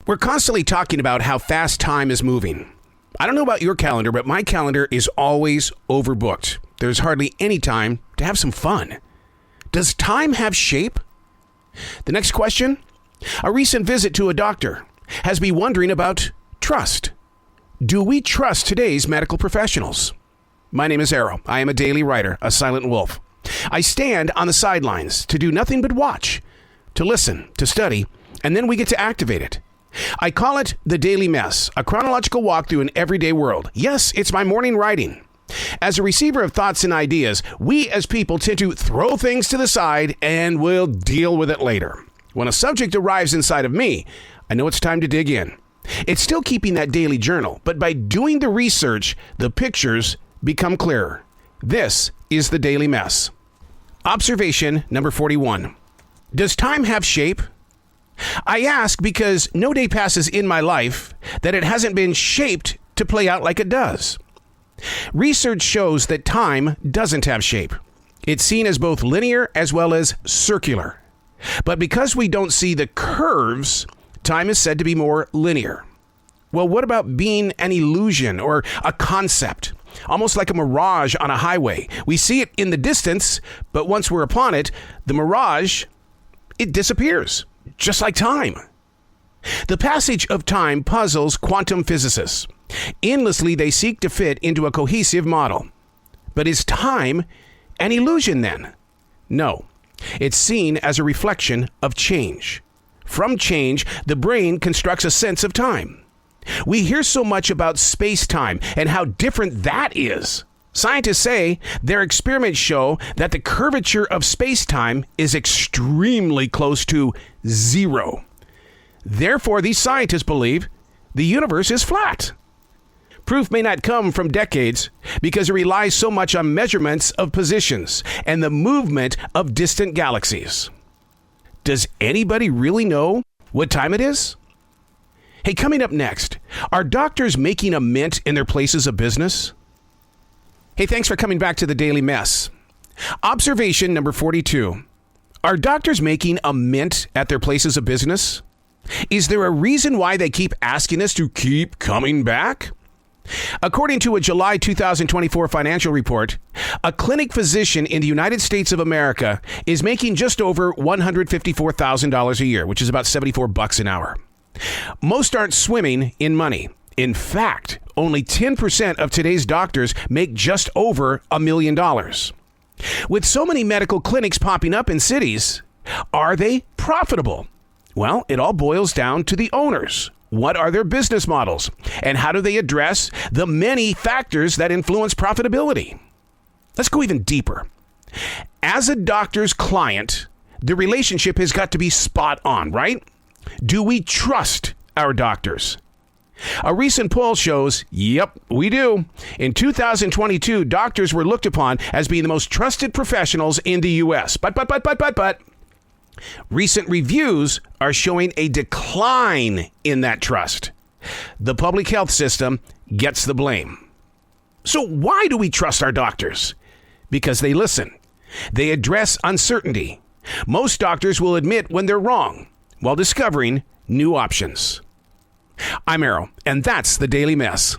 We're constantly talking about how fast time is moving. I don't know about your calendar, but my calendar is always overbooked. There's hardly any time to have some fun. Does time have shape? The next question? A recent visit to a doctor has me wondering about trust. Do we trust today's medical professionals? My name is Arroe. I am a daily writer, a silent wolf. I stand on the sidelines to do nothing but watch, to listen, to study, and then we get to activate it. I call it the Daily Mess, a chronological walk through an everyday world. Yes, it's my morning writing. As a receiver of thoughts and ideas, we as people tend to throw things to the side and we'll deal with it later. When a subject arrives inside of me, I know it's time to dig in. It's still keeping that daily journal, but by doing the research, the pictures become clearer. This is the Daily Mess. Observation number 41. Does time have shape? I ask because no day passes in my life that it hasn't been shaped to play out like it does. Research shows that time doesn't have shape. It's seen as both linear as well as circular. But because we don't see the curves, time is said to be more linear. Well, what about being an illusion or a concept? Almost like a mirage on a highway. We see it in the distance, but once we're upon it, the mirage, it disappears. Just like time. The passage of time puzzles quantum physicists. Endlessly, they seek to fit into a cohesive model. But is time an illusion then? No. It's seen as a reflection of change. From change, the brain constructs a sense of time. We hear so much about space-time and how different that is. Scientists say their experiments show that the curvature of space-time is extremely close to zero. Therefore, these scientists believe the universe is flat. Proof may not come from decades because it relies so much on measurements of positions and the movement of distant galaxies. Does anybody really know what time it is? Hey, coming up next, are doctors making a mint in their places of business? Hey, thanks for coming back to the Daily Mess. Observation number 42. Are doctors making a mint at their places of business? Is there a reason why they keep asking us to keep coming back? According to a July 2024 financial report, a clinic physician in the United States of America is making just over $154,000 a year, which is about $74 an hour. Most aren't swimming in money. In fact, only 10% of today's doctors make just over $1 million. With so many medical clinics popping up in cities, are they profitable? Well, it all boils down to the owners. What are their business models? And how do they address the many factors that influence profitability? Let's go even deeper. As a doctor's client, the relationship has got to be spot on, right? Do we trust our doctors? A recent poll shows, yep, we do. In 2022, doctors were looked upon as being the most trusted professionals in the U.S. But recent reviews are showing a decline in that trust. The public health system gets the blame. So why do we trust our doctors? Because they listen. They address uncertainty. Most doctors will admit when they're wrong while discovering new options. I'm Arroe, and that's the Daily Mess.